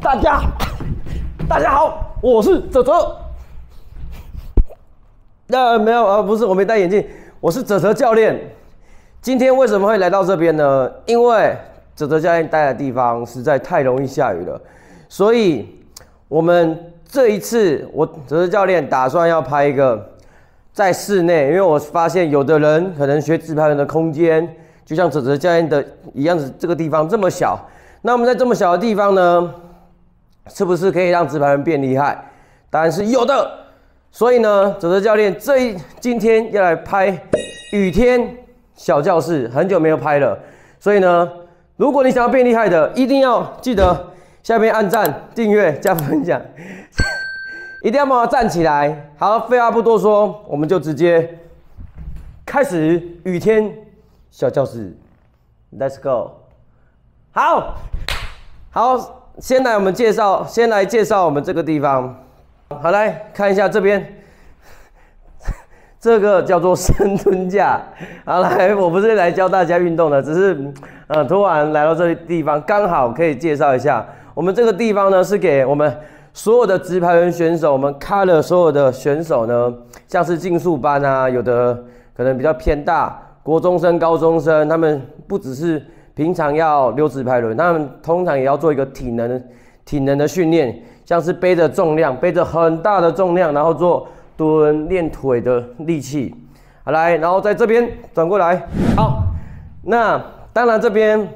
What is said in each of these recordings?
大家好，我是哲哲。没有不是，我没戴眼镜，我是哲哲教练。今天为什么会来到这边呢？因为哲哲教练待的地方实在太容易下雨了，所以我们这一次我哲哲教练打算要拍一个在室内，因为我发现有的人可能学直排轮的空间，就像哲哲教练的一样子，这个地方这么小。那我们在这么小的地方呢，是不是可以让直排轮变厉害？答案是有的。所以呢，哲哲教练今天要来拍雨天小教室，很久没有拍了。所以呢，如果你想要变厉害的，一定要记得下面按赞、订阅、加分享，一定要帮我站起来。好，废话不多说，我们就直接开始雨天小教室 ，Let's go。好，先来介绍我们这个地方。好，来看一下这边，这个叫做深蹲架。好，来，我不是来教大家运动的，只是突然来到这个地方，刚好可以介绍一下。我们这个地方呢，是给我们所有的直排轮选手，我们开了所有的选手呢，像是竞速班啊，有的可能比较偏大，国中生、高中生，他们不只是平常要溜直排轮，他们通常也要做一个体能的训练，像是背着重量，背着很大的重量，然后做蹲练腿的力气。好，来，然后在这边转过来。好，那当然这边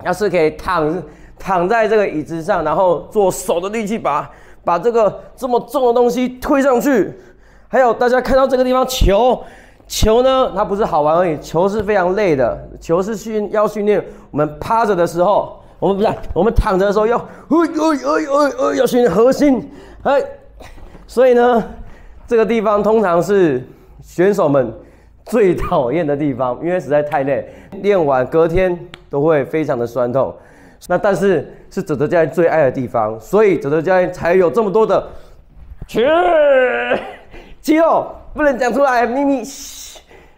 要是可以躺在这个椅子上，然后做手的力气把这个这么重的东西推上去。还有大家看到这个地方球呢，它不是好玩而已，球是非常累的，球是要训练我们趴着的时候，我们躺着的时候要训练核心，所以呢，这个地方通常是选手们最讨厌的地方，因为实在太累，练完隔天都会非常的酸痛。那但是哲哲教练最爱的地方，所以哲哲教练才有这么多的肌肉，不能讲出来秘密。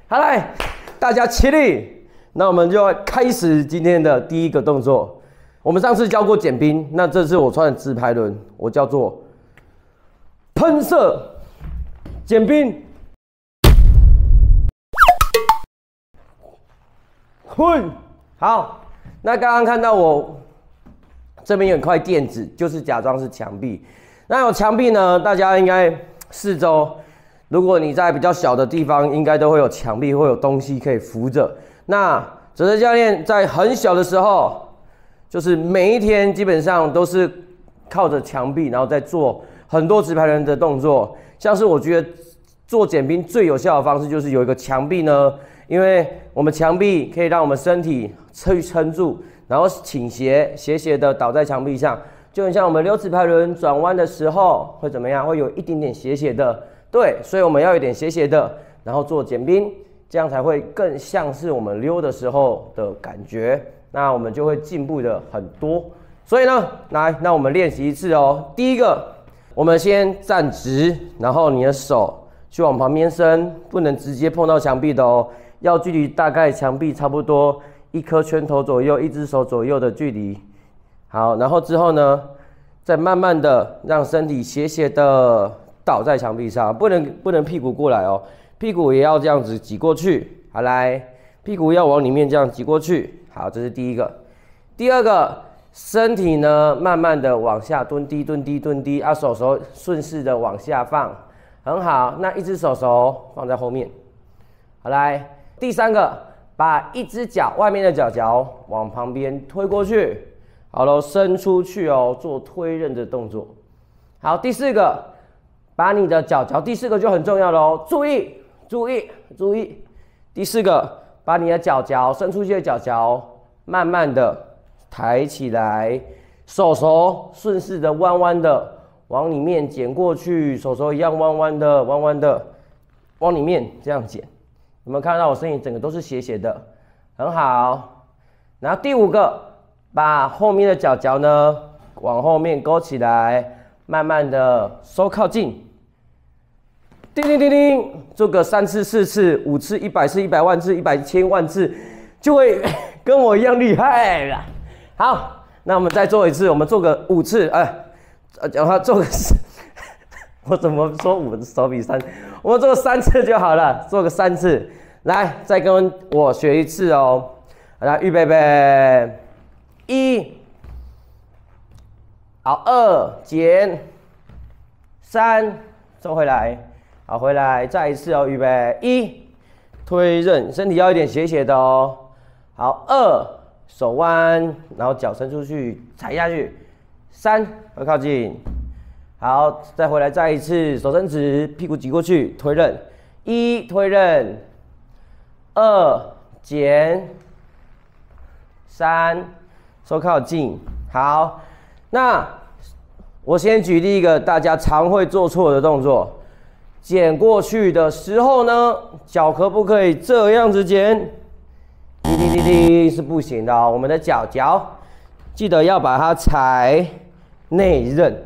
好，来，大家起立。那我们就要开始今天的第一个动作。我们上次教过减冰，那这次我穿的直排轮，我叫做喷射减冰。好，那刚刚看到我这边有一块垫子，就是假装是墙壁。那有墙壁呢，大家应该四周，如果你在比较小的地方，应该都会有墙壁，会有东西可以扶着。那哲哲教练在很小的时候，就是每一天基本上都是靠着墙壁，然后再做很多直排轮的动作。像是我觉得做减冰最有效的方式，就是有一个墙壁呢，因为我们墙壁可以让我们身体去撑住，然后倾斜的倒在墙壁上，就很像我们溜直排轮转弯的时候会怎么样？会有一点点斜的，对，所以我们要有点斜的，然后做减冰，这样才会更像是我们溜的时候的感觉。那我们就会进步的很多。所以呢，来，那我们练习一次哦。第一个，我们先站直，然后你的手去往旁边伸，不能直接碰到墙壁的哦，要距离大概墙壁差不多1颗拳头左右，1只手左右的距离。好，然后之后呢，再慢慢的让身体斜的倒在墙壁上，不能屁股过来哦，屁股也要这样子挤过去。好，来，屁股要往里面这样挤过去。好，这是第一个。第二个，身体呢慢慢的往下蹲低，手顺势的往下放，很好。那一只手放在后面。好，来，第三个，把一只脚外面的脚往旁边推过去。好了，伸出去哦，做推刃的动作。好，第四个，把你的脚，第四个就很重要了哦，注意。第四个，把你的脚伸出去的脚慢慢的抬起来，手顺势的弯弯的往里面剪过去，手一样弯弯的往里面这样剪。有没有看到我身体整个都是斜的？很好。然后第五个，把后面的脚呢往后面勾起来，慢慢的收靠近。叮，做个3次、4次、5次、100次、100万次、100千万次，就会跟我一样厉害了。好，那我们再做一次，我们做个5次，叫他做个我怎么说5手比3？我们做个3次就好了，做个3次。来，再跟我学一次哦。来，预备备，1，好，2减3，收回来，好，回来，再一次哦，预备1，推刃，身体要有点斜斜的哦。好，2，手弯，然后脚伸出去，踩下去，3，会靠近。好，再回来，再一次，手伸直，屁股挤过去，推刃，1，推刃，2减3，手靠近。好，那我先举例一个大家常会做错的动作，剪过去的时候呢，脚可不可以这样子剪？滴是不行的哦。我们的脚记得要把它踩内刃，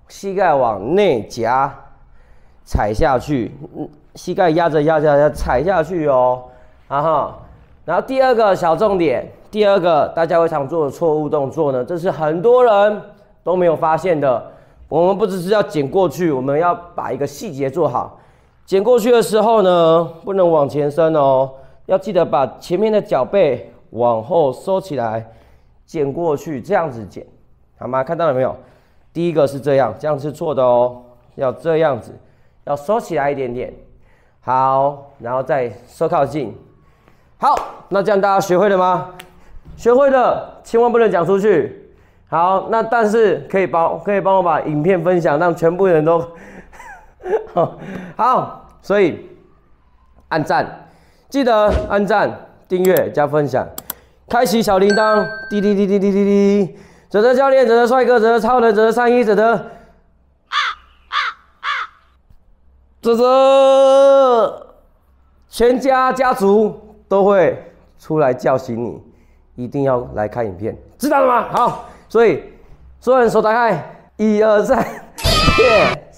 膝盖往内夹，踩下去，膝盖压着踩下去哦。然后第二个小重点，第二个大家会常做的错误动作呢，这是很多人都没有发现的。我们不只是要剪过去，我们要把一个细节做好。剪过去的时候呢，不能往前伸哦，要记得把前面的脚背往后收起来，剪过去，这样子剪，好吗？看到了没有？第一个是这样是错的哦，要这样子，要收起来一点点。好，然后再收靠近。好，那这样大家学会了吗？学会了，千万不能讲出去。好，那但是可以帮我把影片分享，让全部人都好，所以按赞，记得按赞、订阅、加分享，开启小铃铛，滴滴滴滴滴滴滴。泽泽教练，泽泽帅哥，泽泽超人，泽泽31，泽泽泽泽，全家族都会出来叫醒你，一定要来看影片，知道了吗？好，所以所有人手打开，1、2、3，耶！